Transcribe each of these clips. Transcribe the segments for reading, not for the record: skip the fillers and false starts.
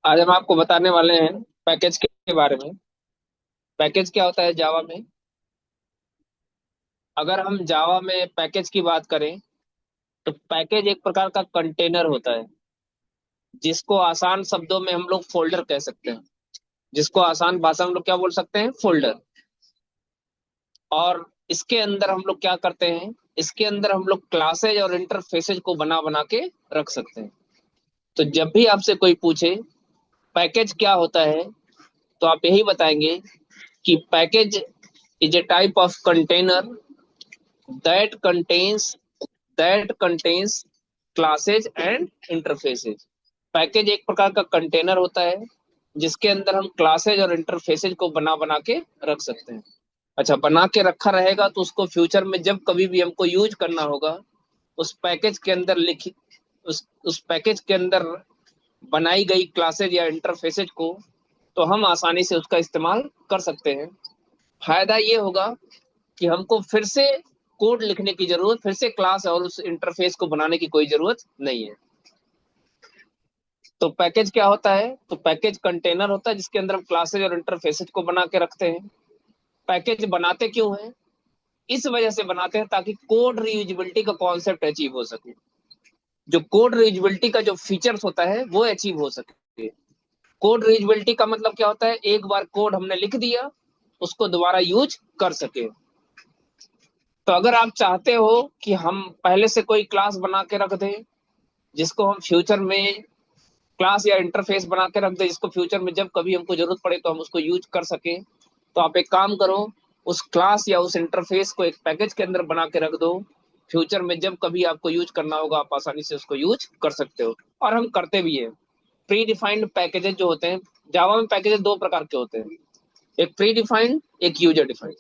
आज हम आपको बताने वाले हैं पैकेज के बारे में। पैकेज क्या होता है जावा में? अगर हम जावा में पैकेज की बात करें तो पैकेज एक प्रकार का कंटेनर होता है, जिसको आसान शब्दों में हम लोग फोल्डर कह सकते हैं। जिसको आसान भाषा में हम लोग क्या बोल सकते हैं? फोल्डर। और इसके अंदर हम लोग क्या करते हैं? इसके अंदर हम लोग क्लासेज और इंटरफेसेज को बना बना के रख सकते हैं। तो जब भी आपसे कोई पूछे पैकेज क्या होता है, तो आप यही बताएंगे कि package is a type of container that contains that contains classes and interfaces। Package एक प्रकार का कंटेनर होता है जिसके अंदर हम क्लासेज और इंटरफेसेज को बना बना के रख सकते हैं। अच्छा, बना के रखा रहेगा तो उसको फ्यूचर में जब कभी भी हमको यूज करना होगा, उस पैकेज के अंदर लिखी उस पैकेज के अंदर बनाई गई क्लासेज या इंटरफेसेज को तो हम आसानी से उसका इस्तेमाल कर सकते हैं। फायदा ये होगा कि हमको फिर से कोड लिखने की जरूरत, फिर से क्लास और उस इंटरफेस को बनाने की कोई जरूरत नहीं है। तो पैकेज क्या होता है? तो पैकेज कंटेनर होता है जिसके अंदर हम क्लासेज और इंटरफेसेज को बना के रखते हैं। पैकेज बनाते क्यों हैं? इस वजह से बनाते हैं ताकि कोड रीयूजेबिलिटी का कॉन्सेप्ट अचीव हो सके। जो कोड रीयूजेबिलिटी का जो फीचर्स होता है वो अचीव हो सके। कोड रीयूजेबिलिटी का मतलब क्या होता है? एक बार कोड हमने लिख दिया, उसको दोबारा यूज कर सके। तो अगर आप चाहते हो कि हम पहले से कोई क्लास बना के रख दें जिसको हम फ्यूचर में क्लास या इंटरफेस बना के रख दें, जिसको फ्यूचर में जब कभी हमको जरूरत पड़े तो हम उसको यूज कर सके, तो आप एक काम करो, उस क्लास या उस इंटरफेस को एक पैकेज के अंदर बना के रख दो। फ्यूचर में जब कभी आपको यूज करना होगा आप आसानी से उसको यूज कर सकते हो। और हम करते भी है। प्री डिफाइंड पैकेजेस जो होते हैं, जावा में पैकेजेस दो प्रकार के होते हैं, एक प्री डिफाइंड, एक user defined.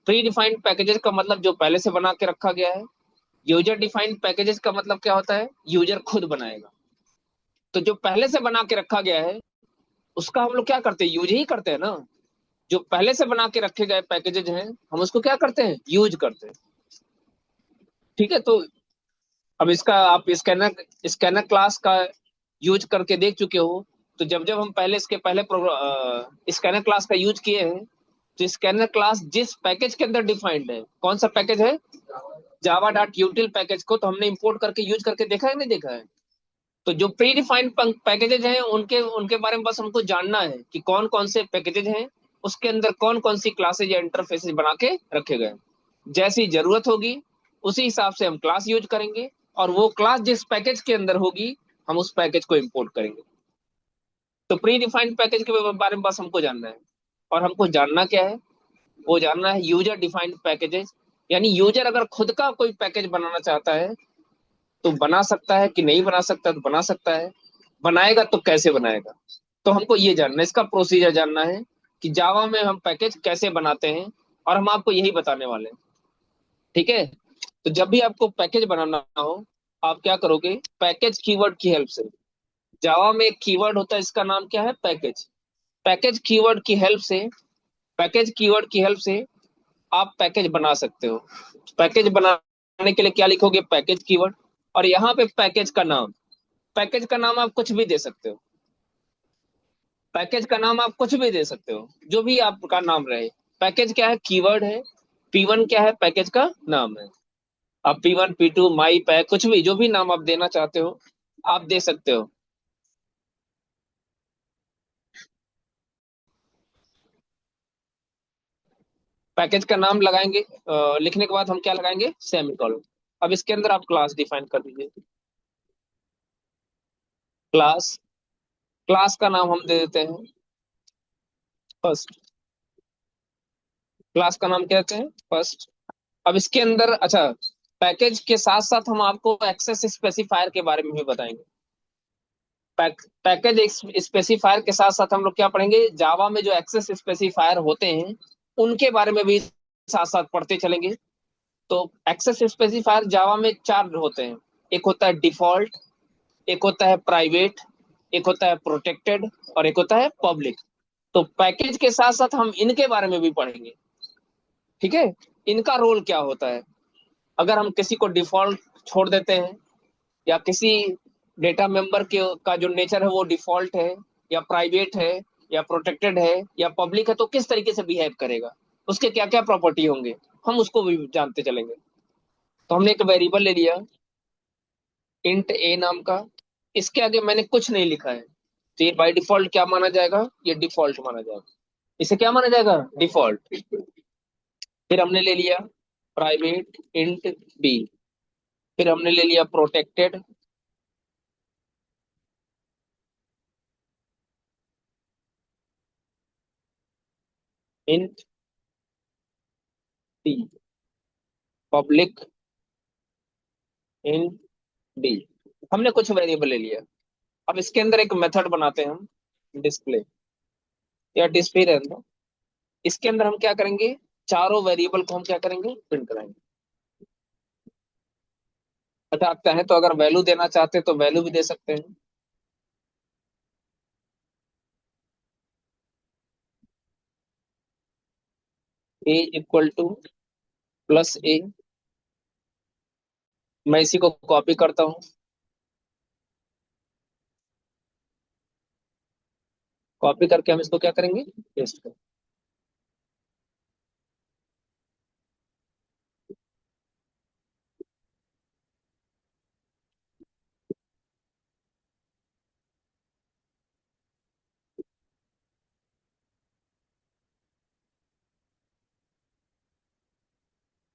Pre defined packages का मतलब जो पहले से बना के रखा गया है। यूजर डिफाइंड पैकेजेस का मतलब क्या होता है? यूजर खुद बनाएगा। तो जो पहले से बना के रखा गया है उसका हम लोग क्या करते हैं? यूज ही करते हैं ना। जो पहले से बना के रखे गए पैकेजेज हैं हम उसको क्या करते हैं? यूज करते हैं। ठीक है। तो अब इसका आप स्कैनर स्कैनर क्लास का यूज करके देख चुके हो। तो जब जब हम पहले इसके पहले स्कैनर क्लास का यूज किए हैं, तो स्कैनर क्लास जिस पैकेज के अंदर डिफाइंड है, कौन सा पैकेज है? जावा डॉट यूटिल पैकेज को तो हमने इंपोर्ट करके यूज करके देखा है, नहीं देखा है? तो जो प्री डिफाइंड पैकेजेज हैं उनके उनके बारे में बस हमको जानना है कि कौन कौन से पैकेजेज हैं, उसके अंदर कौन कौन सी क्लासेज या इंटरफेसेज बना के रखे गए। जैसी जरूरत होगी उसी हिसाब से हम क्लास यूज करेंगे, और वो क्लास जिस पैकेज के अंदर होगी हम उस पैकेज को इंपोर्ट करेंगे। तो प्री डिफाइंड पैकेज के बारे में बस हमको जानना है। और हमको जानना क्या है? वो जानना है यूजर डिफाइंड पैकेजेस। यानी यूजर अगर खुद का कोई पैकेज बनाना चाहता है तो बना सकता है, कि नहीं बना सकता तो बना सकता है। बनाएगा तो कैसे बनाएगा? तो हमको ये जानना है, इसका प्रोसीजर जानना है कि जावा में हम पैकेज कैसे बनाते हैं। और हम आपको यही बताने वाले हैं। ठीक है। तो जब भी आपको पैकेज बनाना हो, आप क्या करोगे? पैकेज कीवर्ड की हेल्प से। जावा में एक कीवर्ड होता है, इसका नाम क्या है? पैकेज। पैकेज कीवर्ड की हेल्प से पैकेज कीवर्ड की हेल्प से आप पैकेज बना सकते हो। पैकेज बनाने के लिए क्या लिखोगे? Package keyword. और यहाँ पे पैकेज का नाम आप कुछ भी दे सकते हो। पैकेज का नाम आप कुछ भी दे सकते हो, जो भी आपका नाम रहे। पैकेज क्या है? कीवर्ड है। P1 क्या है? पैकेज का नाम है। आप P1 P2 माई पैक कुछ भी, जो भी नाम आप देना चाहते हो आप दे सकते हो। पैकेज का नाम लगाएंगे, लिखने के बाद हम क्या लगाएंगे? सेमीकोलन। अब इसके अंदर आप क्लास डिफाइन कर दीजिए। क्लास क्लास का नाम हम दे देते हैं फर्स्ट। क्लास का नाम क्या कहते हैं? फर्स्ट। अब इसके अंदर अच्छा, पैकेज के साथ साथ हम आपको एक्सेस स्पेसिफायर के बारे में भी बताएंगे। पैकेज स्पेसिफायर के साथ साथ हम लोग क्या पढ़ेंगे? जावा में जो एक्सेस स्पेसिफायर होते हैं उनके बारे में भी साथ साथ पढ़ते चलेंगे। तो एक्सेस स्पेसिफायर जावा में चार होते हैं। एक होता है डिफॉल्ट, एक होता है प्राइवेट, एक होता है प्रोटेक्टेड, और एक होता है पब्लिक। तो पैकेज के साथ साथ हम इनके बारे में भी पढ़ेंगे। ठीक है। इनका रोल क्या होता है? अगर हम किसी को डिफॉल्ट छोड़ देते हैं, या किसी डेटा मेंबर के का जो नेचर है वो डिफॉल्ट है, या प्राइवेट है या प्रोटेक्टेड है या पब्लिक है, तो किस तरीके से बिहेव करेगा, उसके क्या क्या प्रॉपर्टी होंगे, हम उसको भी जानते चलेंगे। तो हमने एक वेरिएबल ले लिया इंट ए नाम का, इसके आगे मैंने कुछ नहीं लिखा है, तो ये बाय डिफॉल्ट क्या माना जाएगा, ये डिफॉल्ट माना जाएगा। इसे क्या माना जाएगा, डिफॉल्ट। फिर हमने ले लिया प्राइवेट इंट बी, फिर हमने ले लिया protected int D, public int D. हमने कुछ वेरिएबल ले लिया। अब इसके अंदर एक मेथड बनाते हैं हम, डिस्प्ले या डिस्प्ले रहने दो। इसके अंदर हम क्या करेंगे, चारों वेरिएबल को हम क्या करेंगे, प्रिंट कराएंगे। अच्छा, आप चाहें तो अगर वैल्यू देना चाहते हैं तो वैल्यू भी दे सकते हैं। ए इक्वल टू प्लस ए, मैं इसी को कॉपी करता हूँ, कॉपी करके हम इसको क्या करेंगे, पेस्ट करेंगे।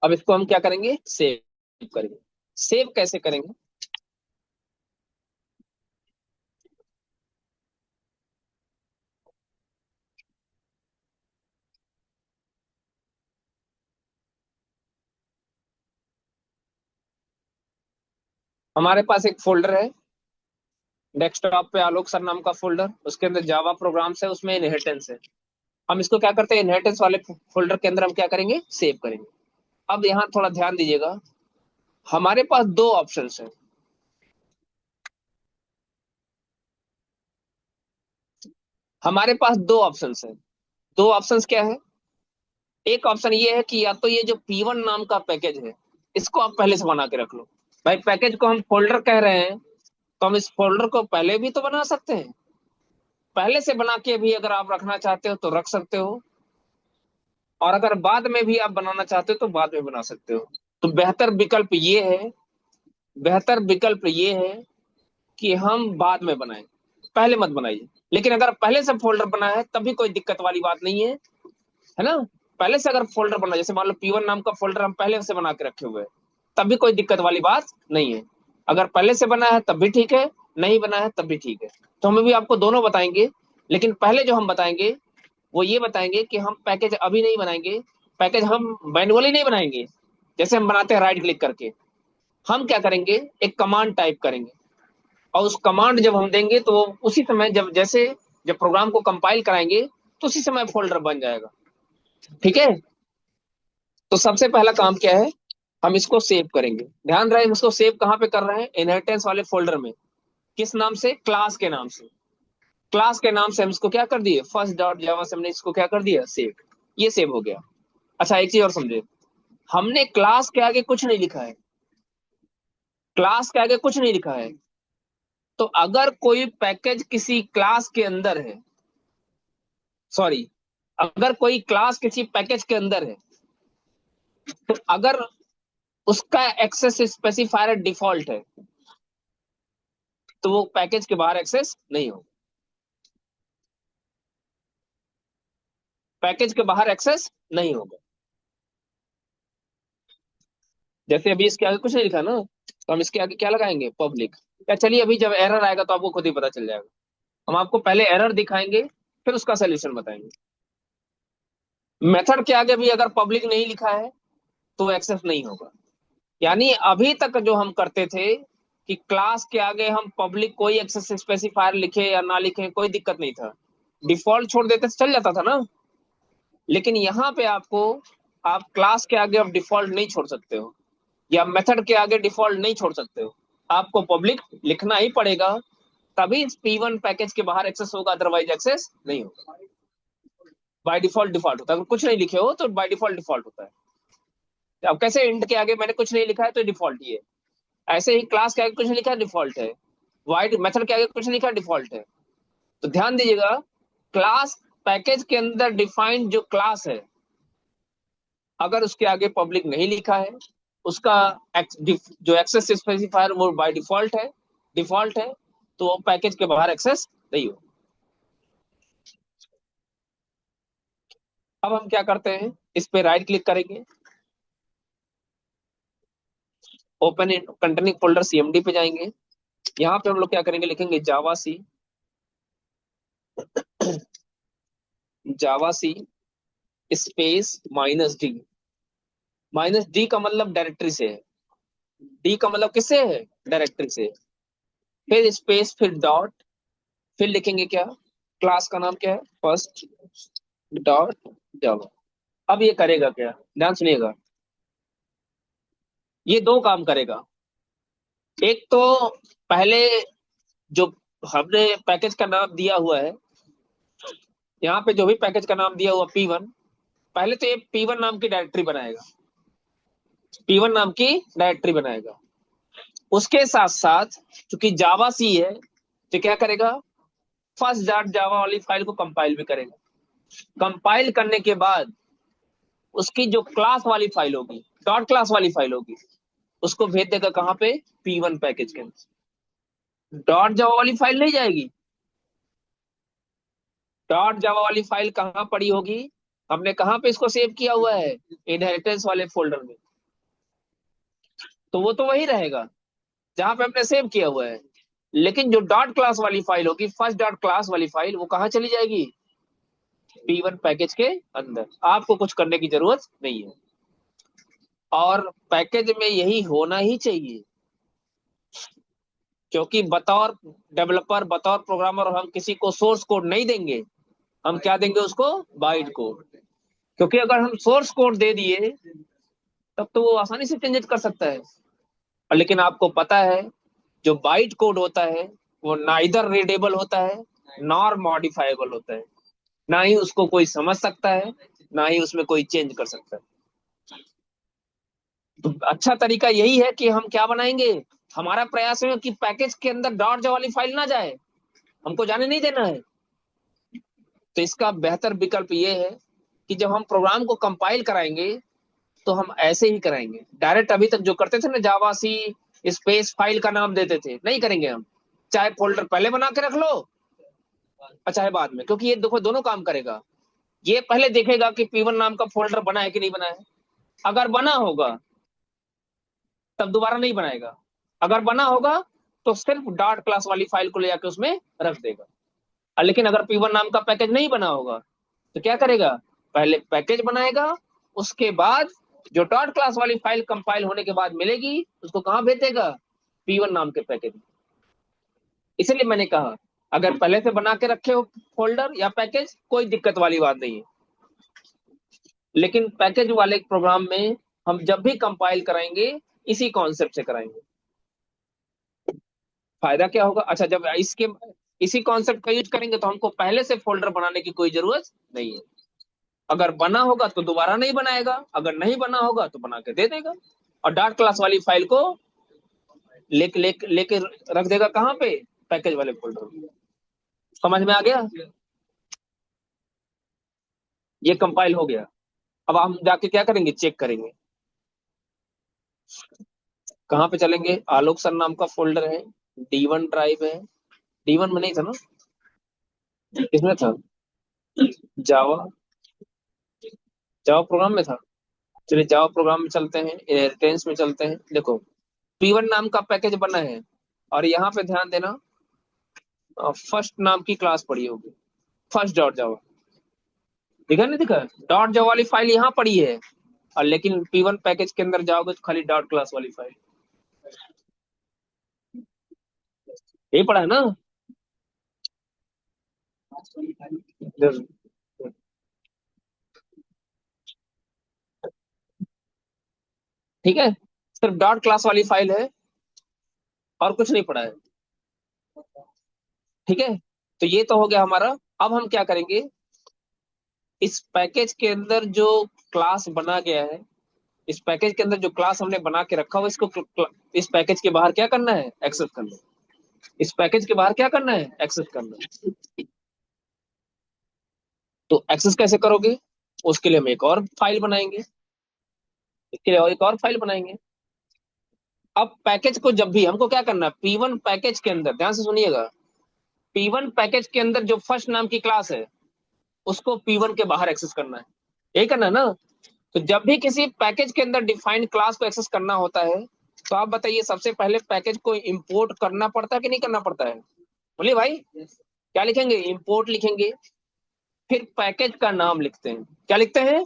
अब इसको हम क्या करेंगे, सेव करेंगे। सेव कैसे करेंगे, हमारे पास एक फोल्डर है डेस्कटॉप पे, आलोक सर नाम का फोल्डर, उसके अंदर जावा प्रोग्राम्स है, उसमें इनहेरिटेंस है। हम इसको क्या करते हैं, इनहेरिटेंस वाले फोल्डर के अंदर हम क्या करेंगे, सेव करेंगे। अब यहाँ थोड़ा ध्यान दीजिएगा, हमारे पास दो ऑप्शंस हैं। हमारे पास दो ऑप्शंस हैं। दो ऑप्शंस क्या है, एक ऑप्शन ये है कि या तो ये जो P1 नाम का पैकेज है, इसको आप पहले से बना के रख लो। भाई पैकेज को हम फोल्डर कह रहे हैं, तो हम इस फोल्डर को पहले भी तो बना सकते हैं। पहले से बना के भी अगर आप रखना चाहते हो तो रख सकते हो, और अगर बाद में भी आप बनाना चाहते हो तो बाद में बना सकते हो। तो बेहतर विकल्प ये है कि हम बाद में बनाएं, पहले मत बनाइए। लेकिन अगर पहले से फोल्डर बना है तभी कोई दिक्कत वाली बात नहीं है ना। पहले से अगर फोल्डर बना, जैसे मान लो P1 नाम का फोल्डर हम पहले से बना के रखे हुए हैं, तब भी कोई दिक्कत वाली बात नहीं है। अगर पहले से बना है तब भी ठीक है, नहीं बना है तब भी ठीक है। तो हम भी आपको दोनों बताएंगे, लेकिन पहले जो हम बताएंगे वो ये बताएंगे कि हम पैकेज अभी नहीं बनाएंगे। पैकेज हम मैन्युअली नहीं बनाएंगे, जैसे हम बनाते हैं राइट क्लिक करके। हम क्या करेंगे, एक कमांड टाइप करेंगे, और उस कमांड जब हम देंगे तो वो उसी समय, जब प्रोग्राम को कंपाइल कराएंगे तो उसी समय फोल्डर बन जाएगा। ठीक है। तो सबसे पहला काम क्या है, हम इसको सेव करेंगे। ध्यान रहे, हम इसको सेव कहाँ पे कर रहे हैं, इनहेरिटेंस वाले फोल्डर में। किस नाम से, क्लास के नाम से। क्लास के नाम से हम इसको क्या कर दिए, फर्स्ट डॉट जावा से हमने इसको क्या कर दिया, सेव। ये सेव हो गया। अच्छा, एक चीज और समझे, हमने क्लास के आगे कुछ नहीं लिखा है। क्लास के आगे कुछ नहीं लिखा है। तो अगर कोई पैकेज किसी क्लास के अंदर है, सॉरी, अगर कोई क्लास किसी पैकेज के अंदर है, तो अगर उसका एक्सेस स्पेसिफायर डिफॉल्ट है, तो वो पैकेज के बाहर एक्सेस नहीं होगा। पैकेज के बाहर एक्सेस नहीं होगा। जैसे अभी इसके आगे कुछ नहीं लिखा ना, तो हम इसके आगे क्या लगाएंगे, पब्लिक। या चलिए, अभी जब एरर आएगा तो आपको खुद ही पता चल जाएगा। हम आपको पहले एरर दिखाएंगे, फिर उसका सोल्यूशन बताएंगे। मेथड के आगे भी अगर पब्लिक नहीं लिखा है तो एक्सेस नहीं होगा। यानी अभी तक जो हम करते थे कि क्लास के आगे हम पब्लिक कोई एक्सेस स्पेसिफायर लिखे या ना लिखे कोई दिक्कत नहीं था, डिफॉल्ट छोड़ देते तो चल जाता था ना। लेकिन यहाँ पे आपको, आप क्लास के आगे अब डिफॉल्ट नहीं छोड़ सकते हो, या मेथड के आगे डिफॉल्ट नहीं छोड़ सकते हो। आपको पब्लिक लिखना ही पड़ेगा, तभी P1 पैकेज के बाहर एक्सेस होगा, अदरवाइज एक्सेस नहीं होगा। बाय डिफॉल्ट डिफॉल्ट होता है, अगर कुछ नहीं लिखे हो तो बाय डिफॉल्ट डिफॉल्ट होता है। अब कैसे, इंट के आगे मैंने कुछ नहीं लिखा है तो डिफॉल्ट ही है। ऐसे ही क्लास के आगे कुछ नहीं लिखा है, डिफॉल्ट है। वाइड मेथड के आगे कुछ नहीं लिखा, डिफॉल्ट है। तो ध्यान दीजिएगा, क्लास पैकेज के अंदर डिफाइंड जो क्लास है, अगर उसके आगे पब्लिक नहीं लिखा है, उसका जो एक्सेस स्पेसिफायर वो बाय डिफॉल्ट है, तो वो पैकेज के बाहर एक्सेस नहीं हो। अब हम क्या करते हैं, इस पे राइट क्लिक करेंगे, open in containing folder CMD पे जाएंगे। यहाँ पे हम लोग क्या करेंगे, लिखेंगे जावा सी स्पेस -d। -d का मतलब डायरेक्टरी से है, डी का मतलब किससे है, डायरेक्टरी से। फिर स्पेस, फिर डॉट, फिर लिखेंगे क्या, क्लास का नाम क्या है, फर्स्ट डॉट जावा। अब ये करेगा क्या, ध्यान सुनिएगा, ये दो काम करेगा। एक तो पहले जो हमने पैकेज का नाम दिया हुआ है, यहाँ पे जो भी पैकेज का नाम दिया हुआ P1, पहले तो ये P1 नाम की डायरेक्टरी बनाएगा, P1 नाम की डायरेक्टरी बनाएगा। उसके साथ साथ चूंकि जावा सी है, तो क्या करेगा, फर्स्ट डॉट जावा वाली फाइल को कंपाइल भी करेगा। कंपाइल करने के बाद उसकी जो क्लास वाली फाइल होगी, डॉट क्लास वाली फाइल होगी, उसको भेज देगा कहाँ पे, P1 पैकेज के अंदर। डॉट जावा वाली फाइल नहीं जाएगी, डॉट जावा वाली फाइल कहाँ पड़ी होगी, हमने कहाँ पे इसको सेव किया हुआ है, इनहेरिटेंस वाले फोल्डर में, तो वो तो वही रहेगा जहां पे हमने सेव किया हुआ है। लेकिन जो डॉट क्लास वाली फाइल होगी, फर्स्ट डॉट क्लास वाली फाइल, वो कहाँ चली जाएगी, P1 पैकेज के अंदर। आपको कुछ करने की जरूरत नहीं है, और पैकेज में यही होना ही चाहिए, क्योंकि बतौर डेवलपर, बतौर प्रोग्रामर, हम किसी को सोर्स कोड नहीं देंगे, हम क्या देंगे उसको, बाइट कोड। क्योंकि अगर हम सोर्स कोड दे दिए, तब तो वो आसानी से चेंजेस कर सकता है। और लेकिन आपको पता है, जो बाइट कोड होता है, वो ना इधर रीडेबल होता है, नॉर मॉडिफाइबल होता है। ना ही उसको कोई समझ सकता है, ना ही उसमें कोई चेंज कर सकता है। तो अच्छा तरीका यही है कि हम क्या बनाएंगे, हमारा प्रयास है कि पैकेज के अंदर डॉट जावा वाली फाइल ना जाए, हमको जाने नहीं देना है। तो इसका बेहतर विकल्प ये है कि जब हम प्रोग्राम को कंपाइल कराएंगे, तो हम ऐसे ही कराएंगे डायरेक्ट। अभी तक जो करते थे ना, जावा सी स्पेस फाइल का नाम देते थे, नहीं करेंगे हम। चाहे फोल्डर पहले बना के रख लो, और चाहे बाद में, क्योंकि ये देखो दोनों काम करेगा। ये पहले देखेगा कि P1 नाम का फोल्डर बना है कि नहीं बना है। अगर बना होगा तब दोबारा नहीं बनाएगा, अगर बना होगा तो सिर्फ डॉट क्लास वाली फाइल को ले जाकर उसमें रख देगा। लेकिन अगर P1 नाम का पैकेज नहीं बना होगा, तो क्या करेगा, पहले पैकेज बनाएगा, उसके बाद जो डॉट क्लास वाली फाइल कंपाइल होने के बाद मिलेगी, उसको कहाँ भेज देगा, P1 नाम के पैकेज। इसलिए मैंने कहा, अगर पहले से बना के रखे हो फोल्डर या पैकेज, कोई दिक्कत वाली बात नहीं है। लेकिन पैकेज वाले प्रोग्राम में हम जब भी कंपाइल कराएंगे, इसी कॉन्सेप्ट से कराएंगे। फायदा क्या होगा, अच्छा, जब इसके इसी कॉन्सेप्ट का यूज करेंगे, तो हमको पहले से फोल्डर बनाने की कोई जरूरत नहीं है। अगर बना होगा तो दोबारा नहीं बनाएगा, अगर नहीं बना होगा तो बना के दे देगा। और डॉट क्लास वाली फाइल को लेके रख देगा कहाँ पे, पैकेज वाले फोल्डर में। समझ में आ गया, ये कंपाइल हो गया। अब हम जाके क्या करेंगे, चेक करेंगे। कहाँ पे चलेंगे, आलोक सर नाम का फोल्डर है, D1 ड्राइव है। D1 में नहीं था ना, किसमें था, जावा, जावा प्रोग्राम में था। चलिए जावा प्रोग्राम में चलते हैं, इनहेरिटेंस में चलते हैं। देखो, P1 नाम का पैकेज बना है, और यहाँ पे ध्यान देना, फर्स्ट नाम की क्लास पड़ी होगी, फर्स्ट डॉट जावा। दिखा नहीं दिखा, डॉट जावा वाली फाइल यहाँ पड़ी है, और लेकिन P1 पैकेज के अंदर जाओगे तो खाली डॉट क्लास वाली फाइल, यही पड़ा है ना। ठीक है, सिर्फ डॉट क्लास वाली फाइल है, और कुछ नहीं पड़ा है। ठीक है, तो ये तो हो गया हमारा। अब हम क्या करेंगे, इस पैकेज के अंदर जो क्लास बना गया है, इस पैकेज के अंदर जो क्लास हमने बना के रखा हुआ, इसको इस पैकेज के बाहर क्या करना है, एक्सेस करना है। इस पैकेज के बाहर क्या करना है, एक्सेस करना है। तो एक्सेस कैसे करोगे, उसके लिए हम एक और फाइल बनाएंगे, इसके लिए और एक और फाइल बनाएंगे। अब पैकेज को जब भी हमको क्या करना है, P1 पैकेज के अंदर, ध्यान से सुनिएगा, P1 पैकेज के अंदर जो फर्स्ट नाम की क्लास है उसको P1 के बाहर एक्सेस करना है, यही करना है ना। तो जब भी किसी पैकेज के अंदर डिफाइंड क्लास को एक्सेस करना होता है, तो आप बताइए सबसे पहले पैकेज को इंपोर्ट करना पड़ता है कि नहीं करना पड़ता है, बोलिए भाई। क्या लिखेंगे, इंपोर्ट लिखेंगे, फिर पैकेज का नाम लिखते हैं, क्या लिखते हैं,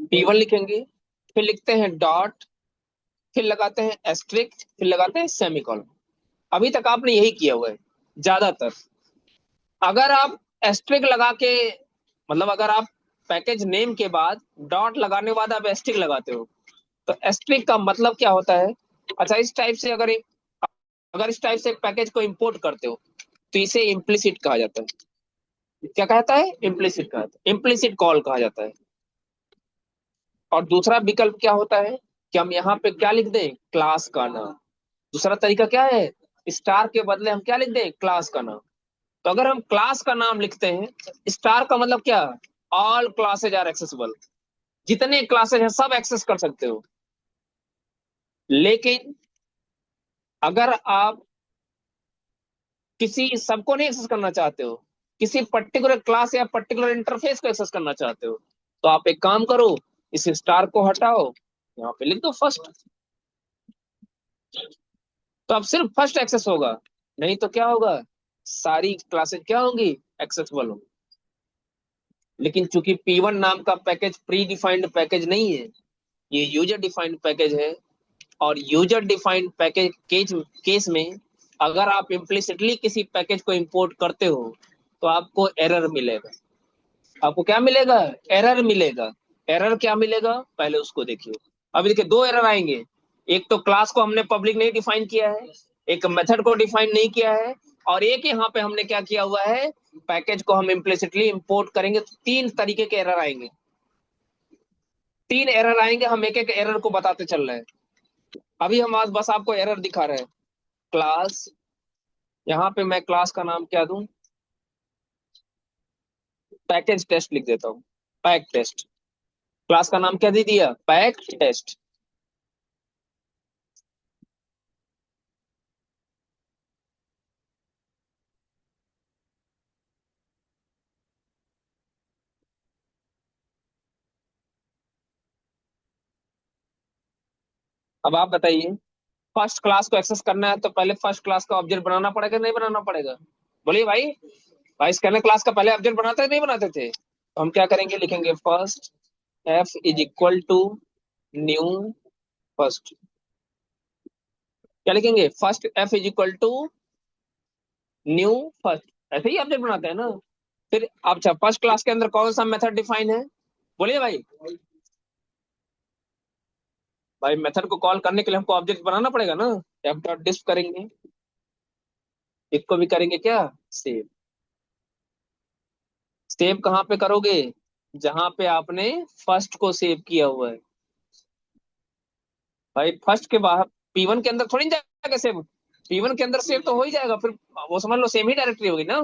P1 लिखेंगे, फिर लिखते हैं डॉट, फिर लगाते हैं एस्ट्रिक्ट, फिर लगाते हैं सेमीकोलन। अभी तक आपने यही किया हुआ है ज्यादातर। अगर आप एस्ट्रिक लगा के, मतलब अगर आप पैकेज नेम के बाद डॉट लगाने के बाद आप एस्ट्रिक लगाते हो, तो एस्ट्रिक का मतलब क्या होता है, अच्छा इस टाइप से अगर अगर इस टाइप से पैकेज को इंपोर्ट करते हो तो इसे इम्प्लिसिट कहा जाता है। क्या कहता है, इम्प्लिसिट कहता है, इम्प्लिसिट कॉल कहा जाता है। और दूसरा विकल्प क्या होता है कि हम यहाँ पे क्या लिख दें, क्लास का नाम। दूसरा तरीका क्या है, स्टार के बदले हम क्या लिख दें, क्लास का नाम। तो अगर हम क्लास का नाम लिखते हैं, स्टार का मतलब क्या, ऑल क्लासेज आर एक्सेसिबल, जितने क्लासेज हैं सब एक्सेस कर सकते हो। लेकिन अगर आप किसी सबको नहीं एक्सेस करना चाहते हो, किसी पर्टिकुलर क्लास या पर्टिकुलर इंटरफेस को एक्सेस करना चाहते हो, तो आप एक काम करो, इस स्टार को हटाओ, यहाँ पे लिख दो फर्स्ट, तो अब सिर्फ फर्स्ट एक्सेस होगा, नहीं तो क्या होगा, सारी क्लासेज क्या होंगी, एक्सेसिबल होंगी। लेकिन चूंकि P1 नाम का पैकेज प्री डिफाइंड पैकेज नहीं है, ये यूजर डिफाइंड पैकेज है, और यूजर डिफाइंड पैकेज केस में अगर आप इम्प्लिसिटली किसी पैकेज को इंपोर्ट करते हो तो आपको एरर मिलेगा। आपको क्या मिलेगा, एरर मिलेगा। एरर क्या मिलेगा, पहले उसको देखिए। अभी देखिए दो एरर आएंगे, एक तो क्लास को हमने पब्लिक नहीं डिफाइन किया है, एक मेथड को डिफाइन नहीं किया है, और एक यहाँ पे हमने क्या किया हुआ है, पैकेज को हम इम्प्लिसिटली इंपोर्ट करेंगे। तो तीन तरीके के एरर आएंगे, तीन एरर आएंगे, हम एक एक एरर को बताते चल रहे हैं। अभी हम आज बस आपको एरर दिखा रहे हैं। क्लास, यहाँ पे मैं क्लास का नाम क्या दूं, पैकेज टेस्ट लिख देता हूँ, पैक टेस्ट। क्लास का नाम क्या दे दिया, पैक टेस्ट। अब आप बताइए, फर्स्ट क्लास को एक्सेस करना है तो पहले फर्स्ट क्लास का ऑब्जेक्ट बनाना पड़ेगा नहीं बनाना पड़ेगा, बोलिए भाई। भाई स्कैनर क्लास का पहले ऑब्जेक्ट बनाते नहीं बनाते थे, तो हम क्या करेंगे, लिखेंगे first F is equal to new first. क्या लिखेंगे, first F is equal to new first, ऐसे ही ऑब्जेक्ट बनाते हैं ना। फिर अच्छा फर्स्ट क्लास के अंदर कौन सा मेथड डिफाइन है, बोलिए भाई। भाई मेथड को कॉल करने के लिए हमको ऑब्जेक्ट बनाना पड़ेगा ना, एफ डॉट डिस्प करेंगे, इसको भी करेंगे क्या, सेव। सेव कहाँ पे करोगे, जहां पे आपने फर्स्ट को सेव किया हुआ है। भाई फर्स्ट के बाहर P1 के अंदर थोड़ी ना जाएगा सेव, P1 के अंदर सेव तो हो ही जाएगा, फिर वो समझ लो सेम ही डायरेक्टरी होगी ना।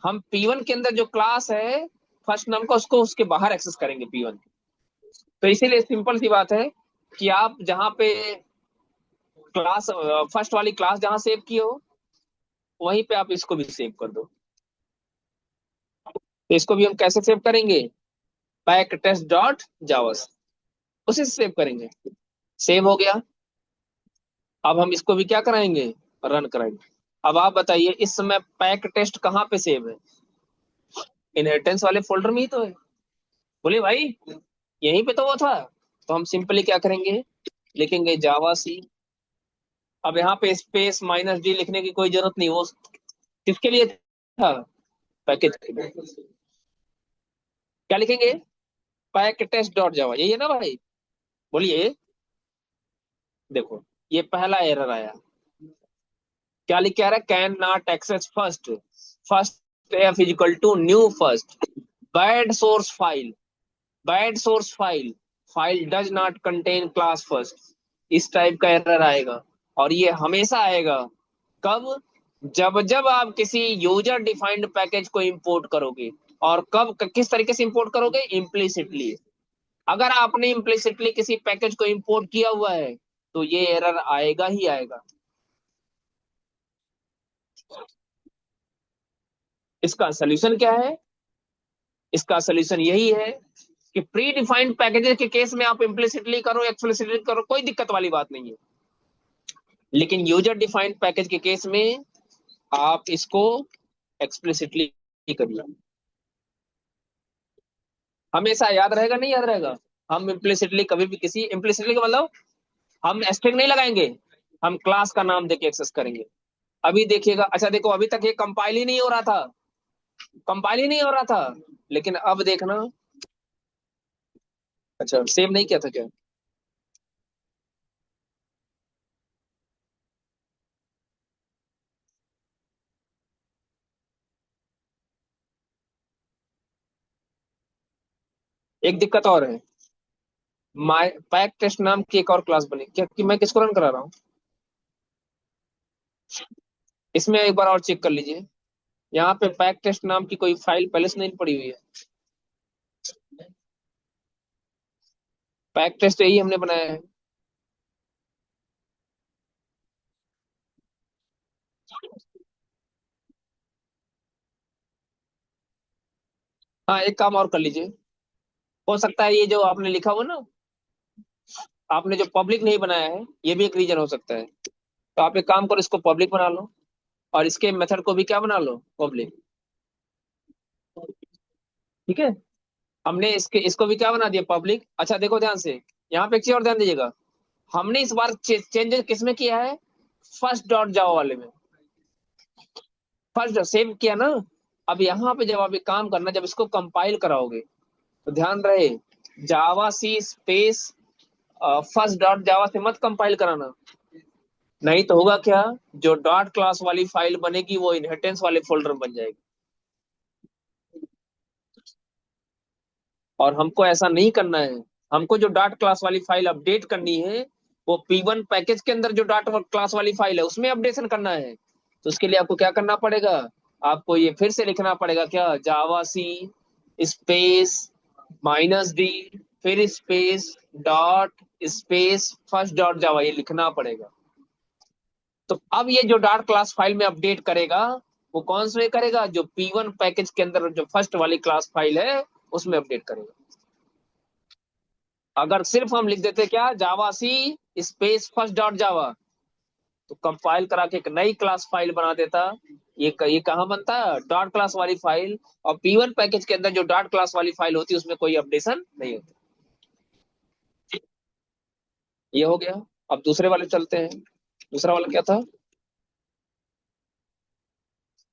हम P1 के अंदर जो क्लास है फर्स्ट नाम का, उसको उसके बाहर एक्सेस करेंगे P1। तो इसीलिए सिंपल सी बात है कि आप जहाँ पे क्लास, फर्स्ट वाली क्लास जहाँ सेव की हो, वहीं पे आप इसको भी सेव कर दो। तो इसको भी हम कैसे सेव करेंगे, पैक टेस्ट डॉट जावास, उसी से सेव करेंगे। सेव हो गया। अब हम इसको भी क्या कराएंगे, रन कराएंगे। अब आप बताइए इस समय पैक टेस्ट कहाँ पे सेव है, इनहेरिटेंस वाले फोल्डर में ही तो है, बोलिए भाई, यहीं पे तो वो था। तो हम सिंपली क्या करेंगे, लिखेंगे जावा सी। अब यहाँ पे स्पेस माइनस डी लिखने की कोई जरूरत नहीं, वो किसके लिए था, पैकेज के लिए। क्या लिखेंगे, पैक टेस्ट डॉट जावा, यही है ना भाई, बोलिए। देखो ये पहला एरर आया, क्या लिख के आ रहा है, can not access first, first F is equal to new first, bad source file, bad source file, file does not contain class first, इस टाइप का एरर आएगा। और ये हमेशा आएगा कब? जब जब आप किसी यूजर डिफाइंड पैकेज को इंपोर्ट करोगे। और कब, किस तरीके से इंपोर्ट करोगे? इम्प्लिसिटली। अगर आपने इम्प्लिसिटली किसी पैकेज को इंपोर्ट किया हुआ है तो ये एरर आएगा ही आएगा। इसका सोल्यूशन क्या है? इसका सोल्यूशन यही है कि प्री डिफाइंड पैकेजेस के केस में आप इम्प्लिसिटली करो, एक्सप्लिसिटली करो, कोई दिक्कत वाली बात नहीं है। लेकिन यूजर डिफाइंड पैकेज के केस में आप इसको एक्सप्लिसिटली करिए। हमेशा याद रहेगा, नहीं याद रहेगा? हम इम्प्लिसिटली कभी भी किसी, इम्प्लिसिटली का मतलब हम स्ट्रिंग नहीं लगाएंगे, हम क्लास का नाम देके एक्सेस करेंगे। अभी देखिएगा, अच्छा देखो, अभी तक ये कंपाइल ही नहीं हो रहा था, कंपाइल ही नहीं हो रहा था। लेकिन अब देखना। अच्छा, सेव नहीं किया था क्या? एक दिक्कत और है। माय पैक टेस्ट नाम की एक और क्लास बनी क्या, कि मैं किसको रन करा रहा हूँ? इसमें एक बार और चेक कर लीजिए। यहाँ पे पैक टेस्ट नाम की कोई फाइल पहले से नहीं पड़ी हुई है। पैक टेस्ट यही हमने बनाया है। हाँ, एक काम और कर लीजिए। हो सकता है ये जो आपने लिखा हुआ ना, आपने जो पब्लिक नहीं बनाया है, ये भी एक रीजन हो सकता है। तो आप एक काम करो, इसको पब्लिक बना लो, और इसके मेथड को भी क्या बना लो, पब्लिक। ठीक है। हमने इसके इसको भी क्या बना दिया, पब्लिक। अच्छा देखो ध्यान से, यहाँ पे एक चीज और ध्यान दीजिएगा। हमने इस बार चेंजेस किसमें किया है? फर्स्ट डॉट जावा वाले में। फर्स्ट सेव किया ना। अब यहाँ पे जब आप एक काम करना, जब इसको कंपाइल कराओगे तो ध्यान रहे, जावा सी स्पेस फर्स्ट डॉट जावा से मत कंपाइल कराना। नहीं तो होगा क्या, जो डॉट क्लास वाली फाइल बनेगी वो इनहेरिटेंस वाले फोल्डर में बन जाएगी। और हमको ऐसा नहीं करना है। हमको जो डॉट क्लास वाली फाइल अपडेट करनी है, वो P1 पैकेज के अंदर जो डॉट क्लास वाली फाइल है उसमें अपडेशन करना है। तो उसके लिए आपको क्या करना पड़ेगा? आपको ये फिर से लिखना पड़ेगा, क्या, जावा सी स्पेस -d, फिर space dot space first dot जावा, ये लिखना पड़ेगा। तो अब ये जो डॉट क्लास फाइल में अपडेट करेगा, वो कौन से में करेगा? जो P1 पैकेज के अंदर जो फर्स्ट वाली क्लास फाइल है उसमें अपडेट करेगा। अगर सिर्फ हम लिख देते क्या, जावा सी स्पेस फर्स्ट डॉट जावा, तो कंपाइल करा के एक नई क्लास फाइल बना देता। ये कहाँ बनता है? डॉट क्लास वाली फाइल। और P1 पैकेज के अंदर जो डॉट क्लास वाली फाइल होती है उसमें कोई अपडेशन नहीं होता। ये हो गया। अब दूसरे वाले चलते हैं। दूसरा वाला क्या था?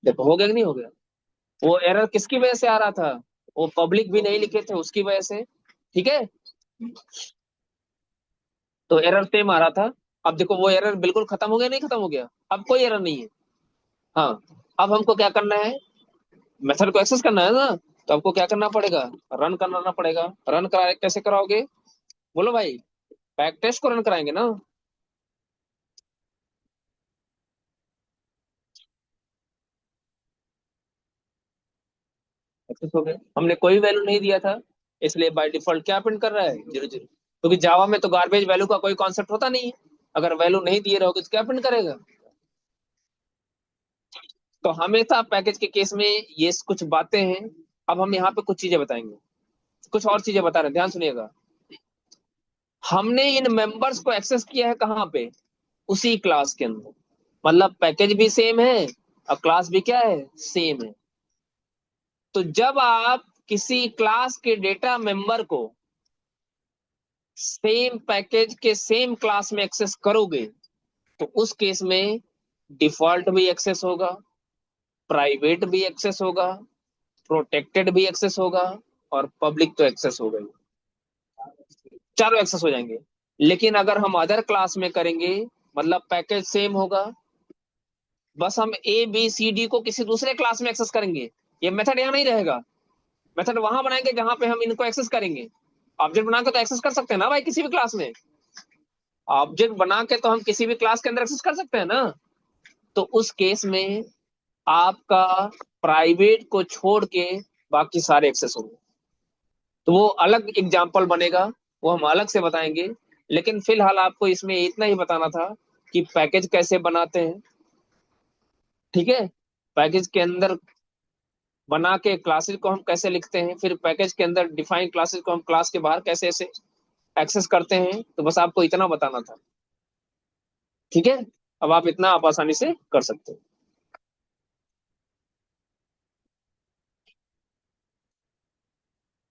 देखो हो गया कि नहीं हो गया? वो एरर किसकी वजह से आ रहा था? वो पब्लिक भी नहीं लिखे थे उसकी वजह से। ठीक है। तो एरर सेम आ रहा था। अब देखो वो एरर बिल्कुल खत्म हो गया, नहीं खत्म हो गया? अब कोई एरर नहीं है। हाँ। अब हमको क्या करना है? मेथड को एक्सेस करना है ना। तो आपको क्या करना पड़ेगा? रन कराना पड़ेगा। रन करा कैसे कराओगे? बोलो भाई। बैक टेस्ट को रन कराएंगे ना। एक्सेस हो गया, हमने कोई वैल्यू नहीं दिया था, इसलिए बाय डिफॉल्ट क्या प्रिंट कर रहा है? 0 0। क्योंकि जावा में तो गार्बेज वैल्यू का कोई कॉन्सेप्ट होता नहीं है। अगर वैल्यू नहीं दिए रहोगे तो क्या प्रिंट करेगा? तो हमेशा पैकेज के केस में ये कुछ बातें हैं। अब हम यहाँ पे कुछ चीजें बताएंगे, कुछ और चीजें बता रहे हैं, ध्यान सुनिएगा। हमने इन मेंबर्स को एक्सेस किया है कहाँ पे? उसी क्लास के अंदर। मतलब पैकेज भी सेम है और क्लास भी क्या है, सेम है। तो जब आप किसी क्लास के डेटा मेंबर को सेम पैकेज के सेम क्लास में एक्सेस करोगे, तो उस केस में डिफॉल्ट भी एक्सेस होगा, प्राइवेट भी एक्सेस होगा, प्रोटेक्टेड भी एक्सेस होगा, और पब्लिक तो एक्सेस होगा ही। चारों एक्सेस हो जाएंगे। लेकिन अगर हम अदर क्लास में करेंगे, मतलब पैकेज सेम होगा, बस हम A B C D को किसी दूसरे क्लास में एक्सेस करेंगे। ये मेथड यहाँ नहीं रहेगा। मेथड वहां बनाएंगे जहां पे हम इनको एक्सेस करेंगे। ऑब्जेक्ट बनाकर तो एक्सेस कर सकते हैं ना भाई किसी भी क्लास में। ऑब्जेक्ट बना के तो हम किसी भी क्लास के अंदर एक्सेस कर सकते हैं ना। तो उस केस में आपका प्राइवेट को छोड़ के बाकी सारे एक्सेस होंगे। तो वो अलग एग्जाम्पल बनेगा, वो हम अलग से बताएंगे। लेकिन फिलहाल आपको इसमें इतना ही बताना था कि पैकेज कैसे बनाते हैं। ठीक है, पैकेज के अंदर बना के क्लासेस को हम कैसे लिखते हैं, फिर पैकेज के अंदर डिफाइन क्लासेस को हम क्लास के बाहर कैसे ऐसे एक्सेस करते हैं। तो बस आपको इतना बताना था। ठीक है, अब आप इतना आप आसानी से कर सकते हो।